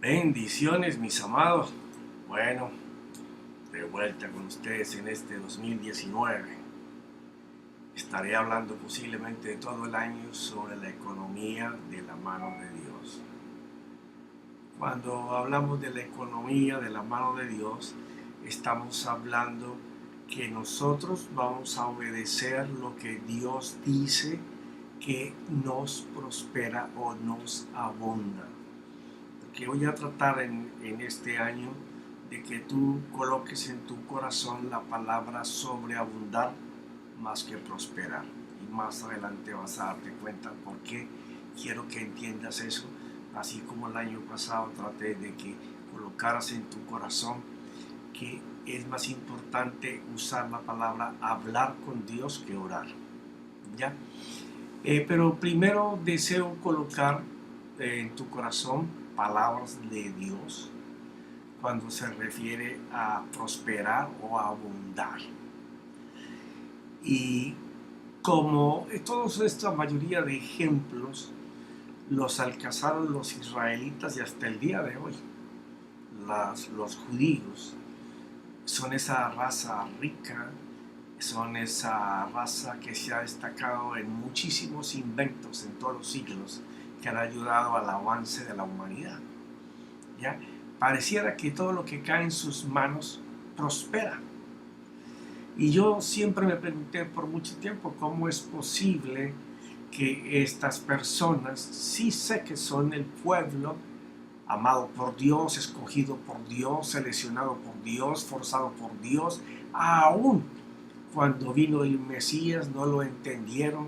Bendiciones, mis amados. Bueno, de vuelta con ustedes en este 2019. Estaré hablando posiblemente todo el año sobre la economía de la mano de Dios. Cuando hablamos de la economía de la mano de Dios, estamos hablando que nosotros vamos a obedecer lo que Dios dice que nos prospera o nos abunda. Que voy a tratar en este año de que tú coloques en tu corazón la palabra sobreabundar más que prosperar. Y más adelante vas a darte cuenta por qué quiero que entiendas eso. Así como el año pasado traté de que colocaras en tu corazón que es más importante usar la palabra hablar con Dios que orar. ¿Ya? Pero primero deseo colocar en tu corazón palabras de Dios cuando se refiere a prosperar o a abundar. Y como todos esta mayoría de ejemplos los alcanzaron los israelitas y hasta el día de hoy los judíos son esa raza rica, son esa raza que se ha destacado en muchísimos inventos en todos los siglos que han ayudado al avance de la humanidad. ¿Ya? Pareciera que todo lo que cae en sus manos prospera. Y yo siempre me pregunté por mucho tiempo cómo es posible que estas personas, sí sé que son el pueblo amado por Dios, escogido por Dios, seleccionado por Dios, forzado por Dios, aún cuando vino el Mesías no lo entendieron,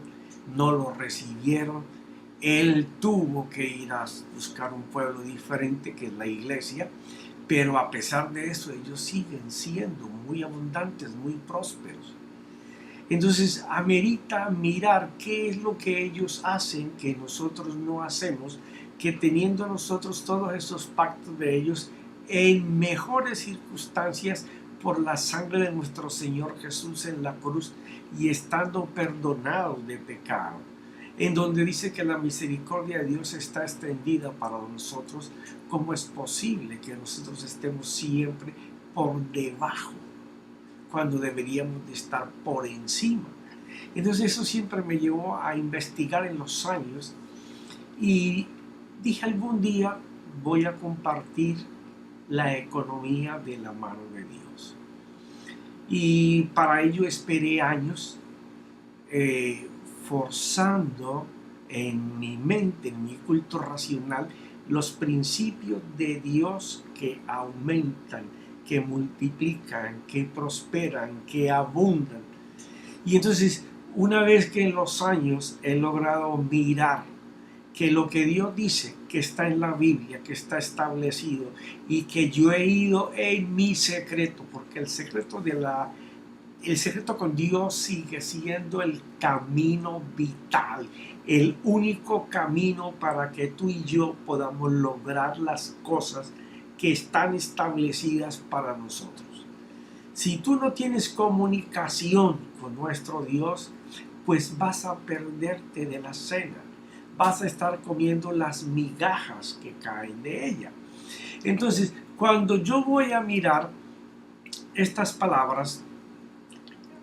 no lo recibieron. Él tuvo que ir a buscar un pueblo diferente, que es la iglesia, pero a pesar de eso ellos siguen siendo muy abundantes, muy prósperos. Entonces amerita mirar qué es lo que ellos hacen que nosotros no hacemos, que teniendo nosotros todos esos pactos de ellos en mejores circunstancias por la sangre de nuestro Señor Jesús en la cruz y estando perdonados de pecado, en donde dice que la misericordia de Dios está extendida para nosotros. ¿Cómo es posible que nosotros estemos siempre por debajo cuando deberíamos de estar por encima? Entonces eso siempre me llevó a investigar en los años y dije algún día voy a compartir la economía de la mano de Dios. Y para ello esperé años forzando en mi mente, en mi culto racional, los principios de Dios que aumentan, que multiplican, que prosperan, que abundan. Y entonces, una vez que en los años he logrado mirar que lo que Dios dice, que está en la Biblia, que está establecido y que yo he ido en mi secreto, porque el secreto con Dios sigue siendo el camino vital, el único camino para que tú y yo podamos lograr las cosas que están establecidas para nosotros. Si tú no tienes comunicación con nuestro Dios, pues vas a perderte de la cena, vas a estar comiendo las migajas que caen de ella. Entonces, cuando yo voy a mirar estas palabras,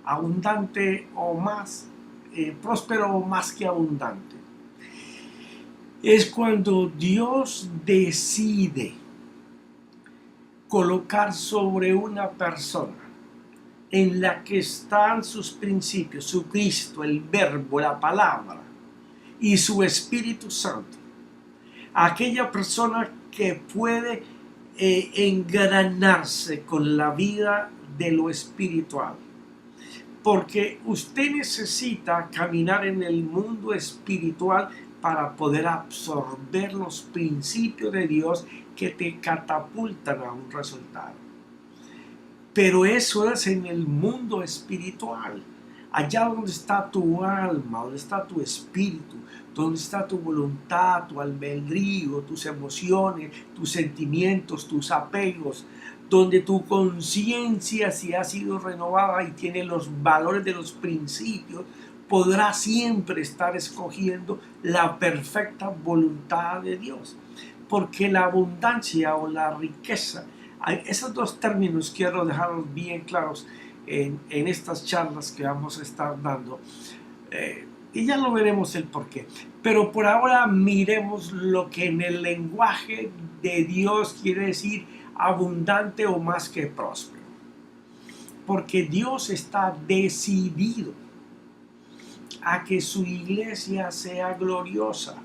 abundante o más, próspero o más que abundante, es cuando Dios decide colocar sobre una persona en la que están sus principios, su Cristo, el Verbo, la palabra y su Espíritu Santo, aquella persona que puede engranarse con la vida de lo espiritual. Porque usted necesita caminar en el mundo espiritual para poder absorber los principios de Dios que te catapultan a un resultado. Pero eso es en el mundo espiritual, allá donde está tu alma, donde está tu espíritu, donde está tu voluntad, tu albedrío, tus emociones, tus sentimientos, tus apegos, donde tu conciencia, si ha sido renovada y tiene los valores de los principios, podrá siempre estar escogiendo la perfecta voluntad de Dios. porque la abundancia o la riqueza, esos dos términos quiero dejarlos bien claros en estas charlas que vamos a estar dando. Y ya lo veremos el porqué. Pero por ahora miremos lo que en el lenguaje de Dios quiere decir abundante o más que próspero. Porque Dios está decidido a que su iglesia sea gloriosa.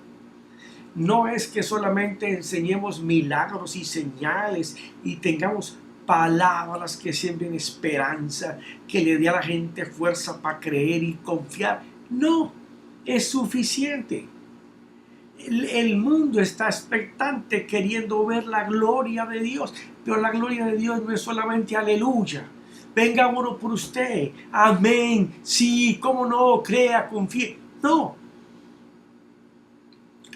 No es que solamente enseñemos milagros y señales y tengamos palabras que siembren esperanza, que le dé a la gente fuerza para creer y confiar. No, es suficiente. El mundo está expectante queriendo ver la gloria de Dios, pero la gloria de Dios no es solamente aleluya. Venga uno por usted, amén, sí, cómo no, crea, confíe. No,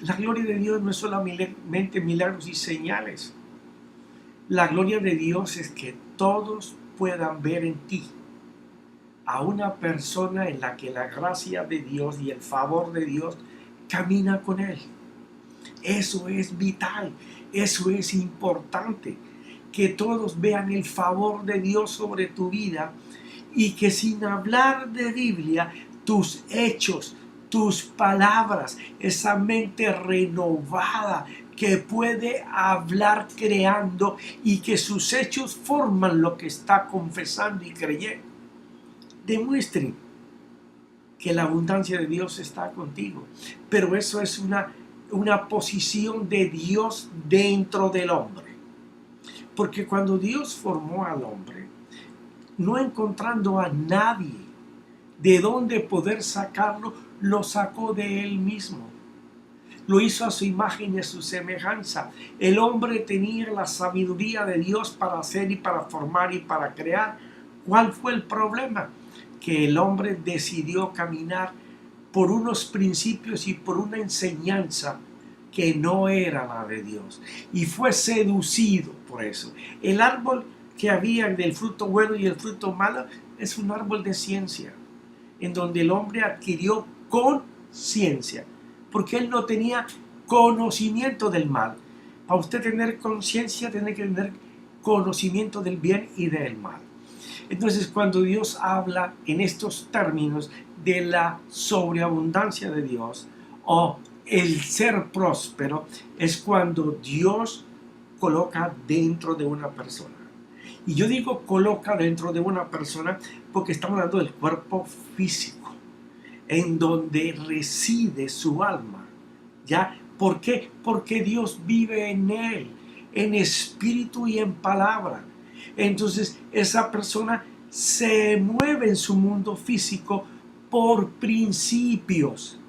la gloria de Dios no es solamente milagros y señales. La gloria de Dios es que todos puedan ver en ti a una persona en la que la gracia de Dios y el favor de Dios camina con él. Eso es vital, eso es importante, que todos vean el favor de Dios sobre tu vida y que sin hablar de Biblia, tus hechos, tus palabras, esa mente renovada que puede hablar creando y que sus hechos forman lo que está confesando y creyendo, demuestren que la abundancia de Dios está contigo. Pero eso es una posición de Dios dentro del hombre. Porque cuando Dios formó al hombre, no encontrando a nadie de dónde poder sacarlo, lo sacó de él mismo. Lo hizo a su imagen y a su semejanza. El hombre tenía la sabiduría de Dios para hacer y para formar y para crear. ¿Cuál fue el problema? Que el hombre decidió caminar por unos principios y por una enseñanza que no era la de Dios. Y fue seducido por eso. El árbol que había del fruto bueno y el fruto malo es un árbol de ciencia, en donde el hombre adquirió conciencia, porque él no tenía conocimiento del mal. Para usted tener conciencia, tiene que tener conocimiento del bien y del mal. Entonces, cuando Dios habla en estos términos de la sobreabundancia de Dios o el ser próspero, es cuando Dios coloca dentro de una persona. Y yo digo coloca dentro de una persona porque estamos hablando del cuerpo físico, en donde reside su alma. ¿Ya? ¿Por qué? Porque Dios vive en él, en espíritu y en palabra. Entonces esa persona se mueve en su mundo físico por principios.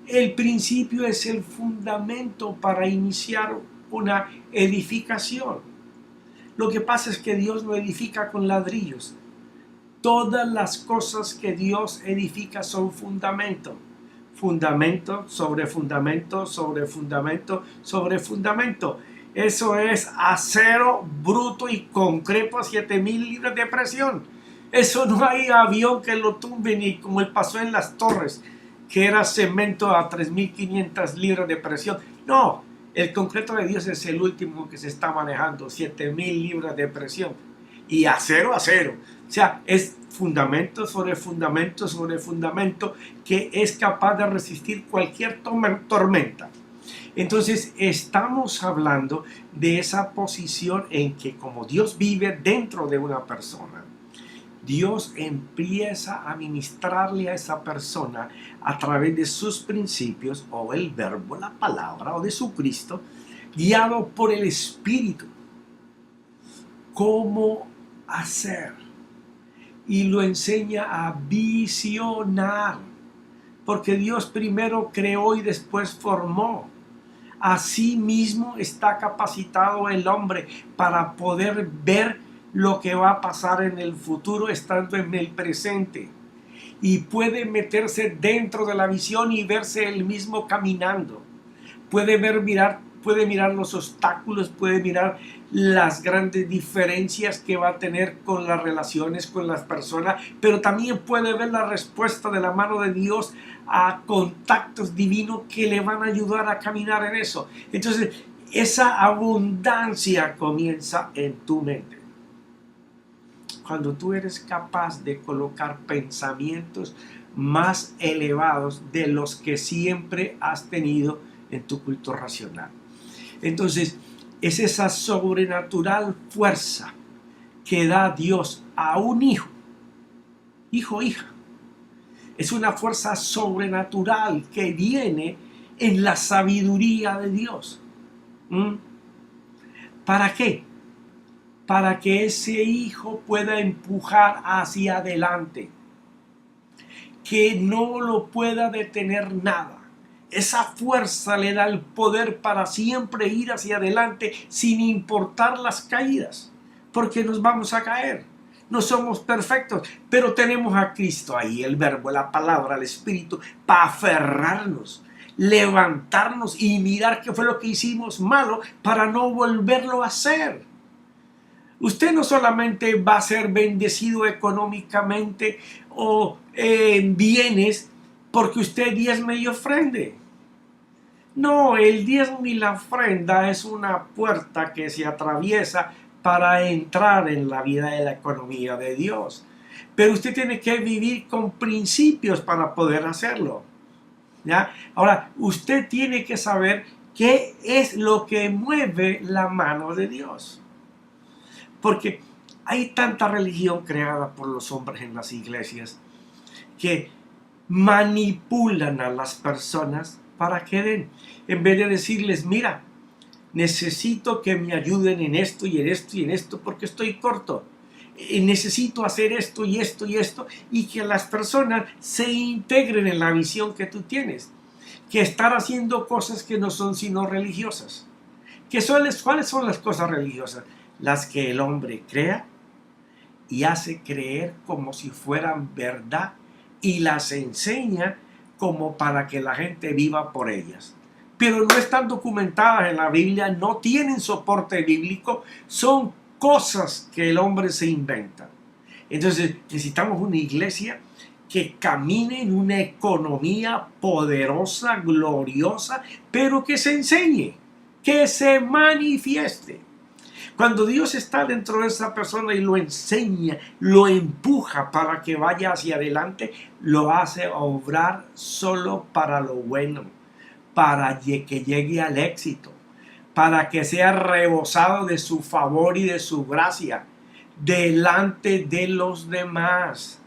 El principio es el fundamento para iniciar una edificación. Lo que pasa es que Dios no edifica con ladrillos. Todas las cosas que Dios edifica son fundamento. Fundamento sobre fundamento sobre fundamento sobre fundamento. Eso es acero bruto y concreto a 7,000 libras de presión. Eso no hay avión que lo tumbe, ni como el pasó en las Torres, que era cemento a 3,500 libras de presión. No, el concreto de Dios es el último que se está manejando, 7,000 libras de presión. Y acero, acero. O sea, es fundamento sobre fundamento sobre fundamento que es capaz de resistir cualquier tormenta. Entonces estamos hablando de esa posición en que como Dios vive dentro de una persona, Dios empieza a ministrarle a esa persona a través de sus principios o el verbo, la palabra o de su Cristo, guiado por el Espíritu. ¿Cómo hacer? Y lo enseña a visionar, porque Dios primero creó y después formó. Asimismo está capacitado el hombre para poder ver lo que va a pasar en el futuro estando en el presente. Y puede meterse dentro de la visión y verse él mismo caminando. Puede mirar los obstáculos, puede mirar las grandes diferencias que va a tener con las relaciones con las personas, pero también puede ver la respuesta de la mano de Dios a contactos divinos que le van a ayudar a caminar en eso. Entonces, Esa abundancia comienza en tu mente. Cuando tú eres capaz de colocar pensamientos más elevados de los que siempre has tenido en tu culto racional. Entonces, es esa sobrenatural fuerza que da Dios a un hijo, hija. Es una fuerza sobrenatural que viene en la sabiduría de Dios. ¿Para qué? Para que ese hijo pueda empujar hacia adelante, que no lo pueda detener nada. Esa fuerza le da el poder para siempre ir hacia adelante sin importar las caídas, porque nos vamos a caer. No somos perfectos, pero tenemos a Cristo ahí, el verbo, la palabra, el espíritu, para aferrarnos, levantarnos y mirar qué fue lo que hicimos malo para no volverlo a hacer. Usted no solamente va a ser bendecido económicamente o en bienes porque usted diezme y ofrende. No, el diezmo y la ofrenda es una puerta que se atraviesa para entrar en la vida de la economía de Dios. Pero usted tiene que vivir con principios para poder hacerlo. ¿Ya? Ahora, usted tiene que saber qué es lo que mueve la mano de Dios. Porque hay tanta religión creada por los hombres en las iglesias que manipulan a las personas para que den. En vez de decirles, mira, necesito que me ayuden en esto y en esto y en esto porque estoy corto. Necesito hacer esto y esto y esto, y que las personas se integren en la visión que tú tienes. Que estar haciendo cosas que no son sino religiosas. ¿Cuáles son las cosas religiosas? Las que el hombre crea y hace creer como si fueran verdad y las enseña como para que la gente viva por ellas. Pero no están documentadas en la Biblia, no tienen soporte bíblico, son cosas que el hombre se inventa. Entonces necesitamos una iglesia que camine en una economía poderosa, gloriosa, pero que se enseñe, que se manifieste. Cuando Dios está dentro de esa persona y lo enseña, lo empuja para que vaya hacia adelante, lo hace obrar solo para lo bueno, para que llegue al éxito, para que sea rebosado de su favor y de su gracia delante de los demás.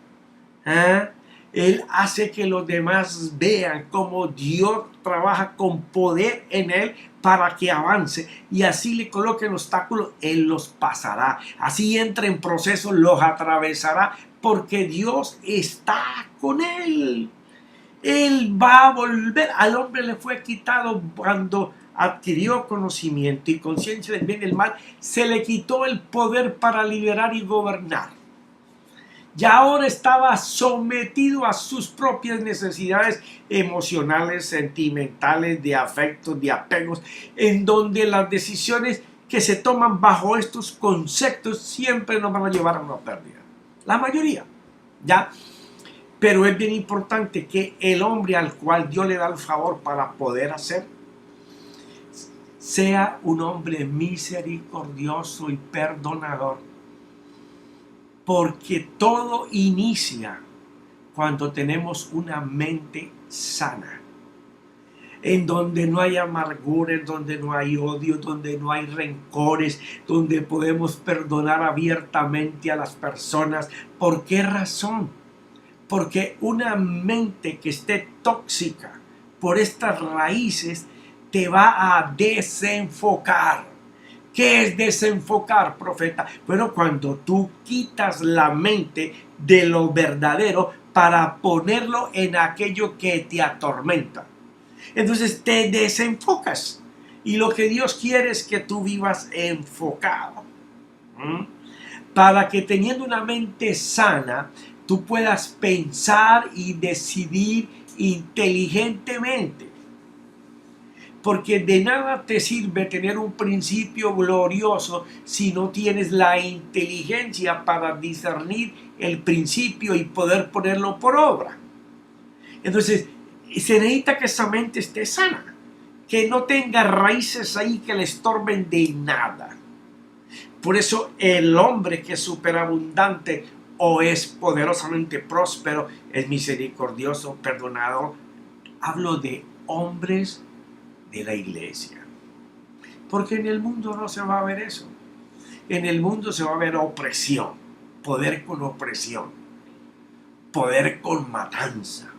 Él hace que los demás vean cómo Dios trabaja con poder en él para que avance, y así le coloquen obstáculos, él los pasará. Así entra en proceso, los atravesará, porque Dios está con él. Él va a volver. Al hombre le fue quitado cuando adquirió conocimiento y conciencia del bien y del mal, se le quitó el poder para liderar y gobernar. Ya ahora estaba sometido a sus propias necesidades emocionales, sentimentales, de afectos, de apegos, en donde las decisiones que se toman bajo estos conceptos siempre nos van a llevar a una pérdida. La mayoría, ¿ya? Pero es bien importante que el hombre al cual Dios le da el favor para poder hacer, sea un hombre misericordioso y perdonador. Porque todo inicia cuando tenemos una mente sana, en donde no hay amargura, en donde no hay odio, donde no hay rencores, donde podemos perdonar abiertamente a las personas. ¿Por qué razón? Porque una mente que esté tóxica por estas raíces te va a desenfocar. ¿Qué es desenfocar, profeta? Bueno, cuando tú quitas la mente de lo verdadero para ponerlo en aquello que te atormenta. Entonces te desenfocas. Y lo que Dios quiere es que tú vivas enfocado. Para que teniendo una mente sana, tú puedas pensar y decidir inteligentemente. Porque de nada te sirve tener un principio glorioso si no tienes la inteligencia para discernir el principio y poder ponerlo por obra. Entonces, se necesita que esa mente esté sana, que no tenga raíces ahí que le estorben de nada. Por eso el hombre que es superabundante o es poderosamente próspero, es misericordioso, perdonador. Hablo de hombres de la iglesia. Porque en el mundo no se va a ver eso. En el mundo se va a ver opresión, poder con opresión, poder con matanza,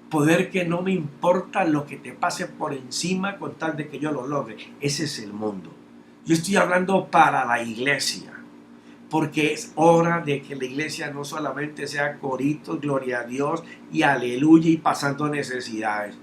poder que no me importa lo que te pase por encima con tal de que yo lo logre. Ese es el mundo. Yo estoy hablando para la iglesia, porque es hora de que la iglesia no solamente sea coritos, gloria a Dios y aleluya y pasando necesidades.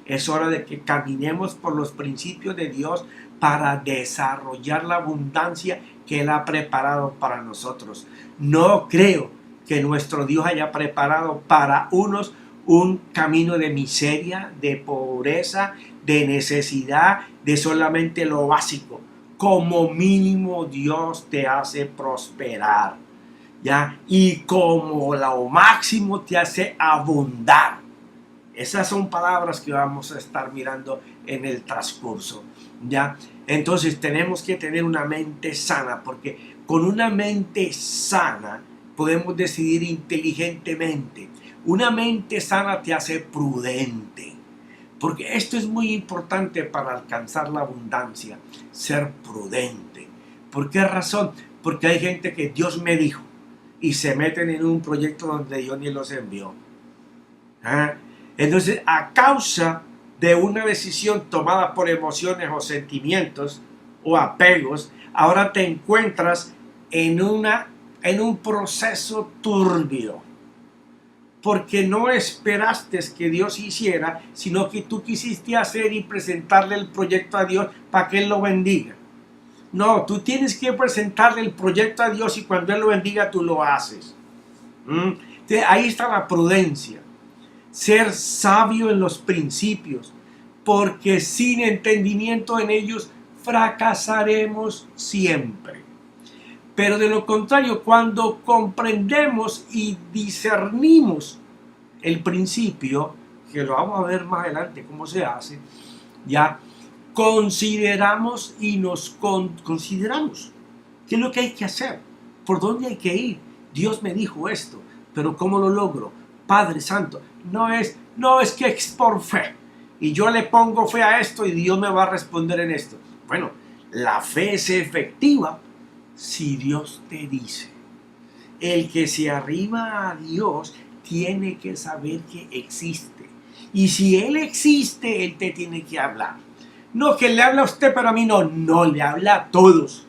Es hora de que caminemos por los principios de Dios para desarrollar la abundancia que Él ha preparado para nosotros. No creo que nuestro Dios haya preparado para unos un camino de miseria, de pobreza, de necesidad, de solamente lo básico. Como mínimo Dios te hace prosperar, ¿ya? Y como lo máximo te hace abundar. Esas son palabras que vamos a estar mirando en el transcurso, ¿ya? Entonces tenemos que tener una mente sana, porque con una mente sana podemos decidir inteligentemente. Una mente sana te hace prudente, porque esto es muy importante para alcanzar la abundancia, ser prudente. ¿Por qué razón? Porque hay gente que Dios me dijo y se meten en un proyecto donde Dios ni los envió. ¿Ah? Entonces, a causa de una decisión tomada por emociones o sentimientos o apegos, ahora te encuentras en un proceso turbio. Porque no esperaste que Dios hiciera, sino que tú quisiste hacer y presentarle el proyecto a Dios para que Él lo bendiga. No, tú tienes que presentarle el proyecto a Dios y cuando Él lo bendiga tú lo haces. Entonces, ahí está la prudencia. Ser sabio en los principios, porque sin entendimiento en ellos fracasaremos siempre. Pero de lo contrario, cuando comprendemos y discernimos el principio, que lo vamos a ver más adelante cómo se hace, ya consideramos y nos consideramos qué es lo que hay que hacer, por dónde hay que ir. Dios me dijo esto, pero ¿cómo lo logro? Padre Santo, no es que es por fe y yo le pongo fe a esto y Dios me va a responder en esto. Bueno, la fe es efectiva si Dios te dice. El que se arriba a Dios tiene que saber que existe, y si Él existe, Él te tiene que hablar. No que le habla a usted, pero a mí no, le habla a todos.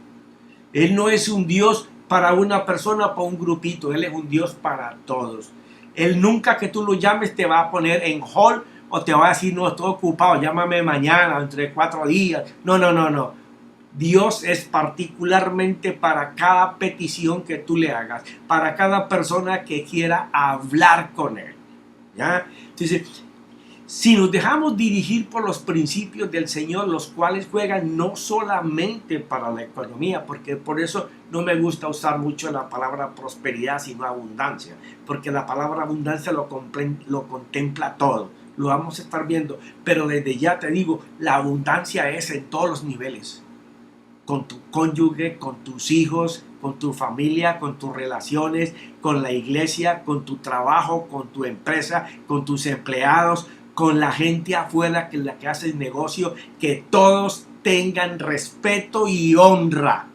Él no es un Dios para una persona o para un grupito, Él es un Dios para todos. Él nunca que tú lo llames te va a poner en hold o te va a decir, no, estoy ocupado, llámame mañana, entre 4 días. No. Dios es particularmente para cada petición que tú le hagas, para cada persona que quiera hablar con Él. ¿Ya? Entonces, si nos dejamos dirigir por los principios del Señor, los cuales juegan no solamente para la economía, porque por eso no me gusta usar mucho la palabra prosperidad, sino abundancia, porque la palabra abundancia lo contempla todo, lo vamos a estar viendo, pero desde ya te digo, la abundancia es en todos los niveles, con tu cónyuge, con tus hijos, con tu familia, con tus relaciones, con la iglesia, con tu trabajo, con tu empresa, con tus empleados, con la gente afuera que la que hace el negocio, que todos tengan respeto y honra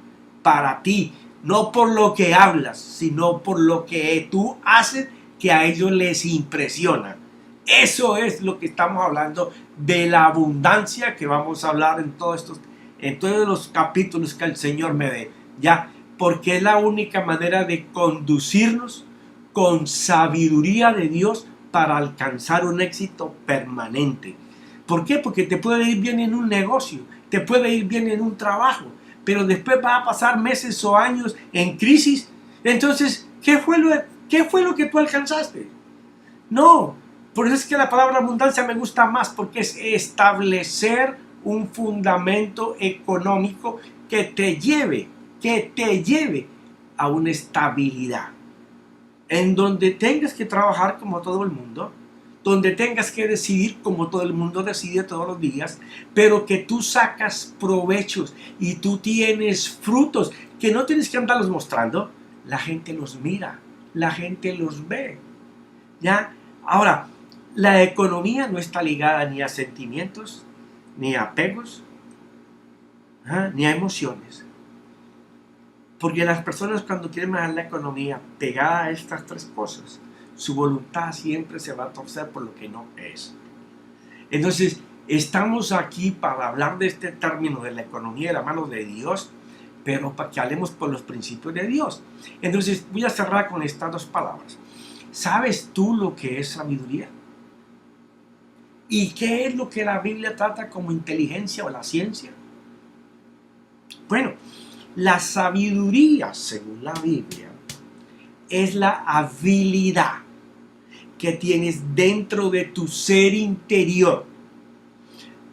para ti, no por lo que hablas, sino por lo que tú haces, que a ellos les impresiona. Eso es lo que estamos hablando de la abundancia que vamos a hablar en todos los capítulos que el Señor me dé, ya, porque es la única manera de conducirnos con sabiduría de Dios para alcanzar un éxito permanente. ¿Por qué? Porque te puede ir bien en un negocio, te puede ir bien en un trabajo, pero después va a pasar meses o años en crisis. Entonces, ¿qué fue lo que tú alcanzaste? No, por eso es que la palabra abundancia me gusta más, porque es establecer un fundamento económico que te lleve a una estabilidad, en donde tengas que trabajar como todo el mundo, donde tengas que decidir como todo el mundo decide todos los días, pero que tú sacas provechos y tú tienes frutos que no tienes que andarlos mostrando. La gente los mira, la gente los ve. ¿Ya? Ahora, la economía no está ligada ni a sentimientos, ni a apegos, ni a emociones. Porque las personas cuando quieren manejar la economía pegada a estas tres cosas, su voluntad siempre se va a torcer por lo que no es. Entonces, estamos aquí para hablar de este término de la economía de la mano de Dios, pero para que hablemos por los principios de Dios. Entonces, voy a cerrar con estas dos palabras. ¿Sabes tú lo que es sabiduría? ¿Y qué es lo que la Biblia trata como inteligencia o la ciencia? Bueno, la sabiduría, según la Biblia, es la habilidad que tienes dentro de tu ser interior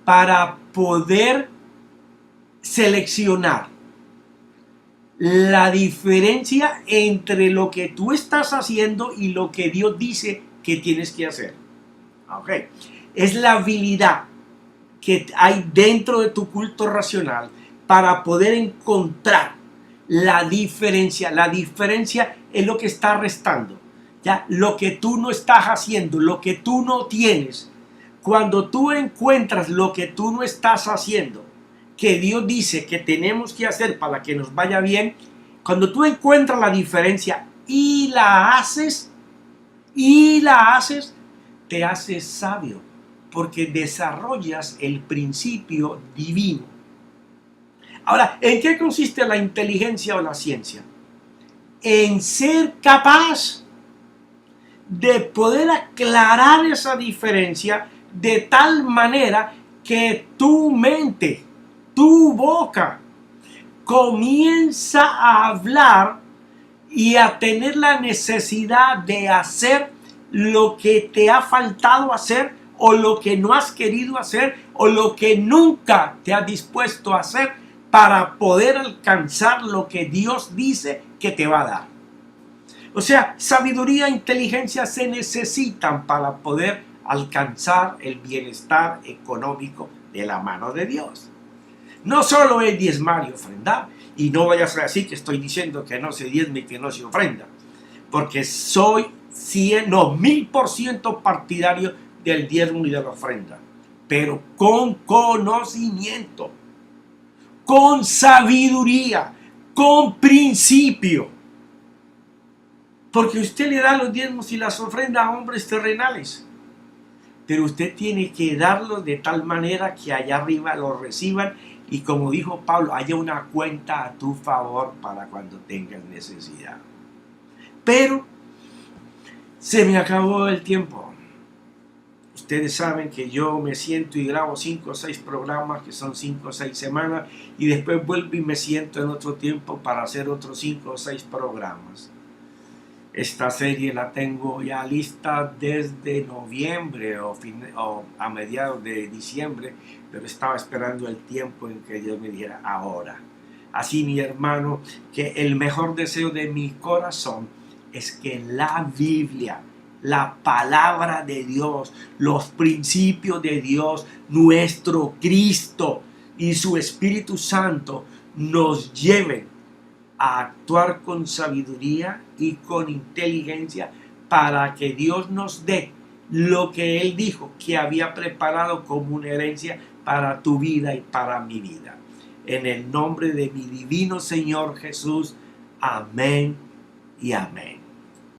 para poder seleccionar la diferencia entre lo que tú estás haciendo y lo que Dios dice que tienes que hacer. Okay. Es la habilidad que hay dentro de tu culto racional para poder encontrar la diferencia. La diferencia es lo que está restando. ¿Ya? Lo que tú no estás haciendo, lo que tú no tienes. Cuando tú encuentras lo que tú no estás haciendo, que Dios dice que tenemos que hacer para que nos vaya bien, cuando tú encuentras la diferencia y la haces, te haces sabio, porque desarrollas el principio divino. Ahora, ¿en qué consiste la inteligencia o la ciencia? En ser capaz de poder aclarar esa diferencia de tal manera que tu mente, tu boca, comienza a hablar y a tener la necesidad de hacer lo que te ha faltado hacer, o lo que no has querido hacer, o lo que nunca te has dispuesto a hacer para poder alcanzar lo que Dios dice que te va a dar. O sea, sabiduría e inteligencia se necesitan para poder alcanzar el bienestar económico de la mano de Dios. No solo es diezmar y ofrendar, y no vaya a ser así que estoy diciendo que no se diezme y que no se ofrenda, porque soy 1000% partidario del diezmo y de la ofrenda, pero con conocimiento, con sabiduría, con principio. Porque usted le da los diezmos y las ofrendas a hombres terrenales, pero usted tiene que darlos de tal manera que allá arriba los reciban, y como dijo Pablo, haya una cuenta a tu favor para cuando tengas necesidad. Pero se me acabó el tiempo. Ustedes saben que yo me siento y grabo 5 o 6 programas, que son 5 o 6 semanas, y después vuelvo y me siento en otro tiempo para hacer otros 5 o 6 programas. Esta serie la tengo ya lista desde noviembre o a mediados de diciembre, pero estaba esperando el tiempo en que Dios me dijera ahora. Así, mi hermano, que el mejor deseo de mi corazón es que la Biblia, la palabra de Dios, los principios de Dios, nuestro Cristo y su Espíritu Santo nos lleven a actuar con sabiduría y con inteligencia para que Dios nos dé lo que Él dijo que había preparado como una herencia para tu vida y para mi vida. En el nombre de mi divino Señor Jesús, amén y amén.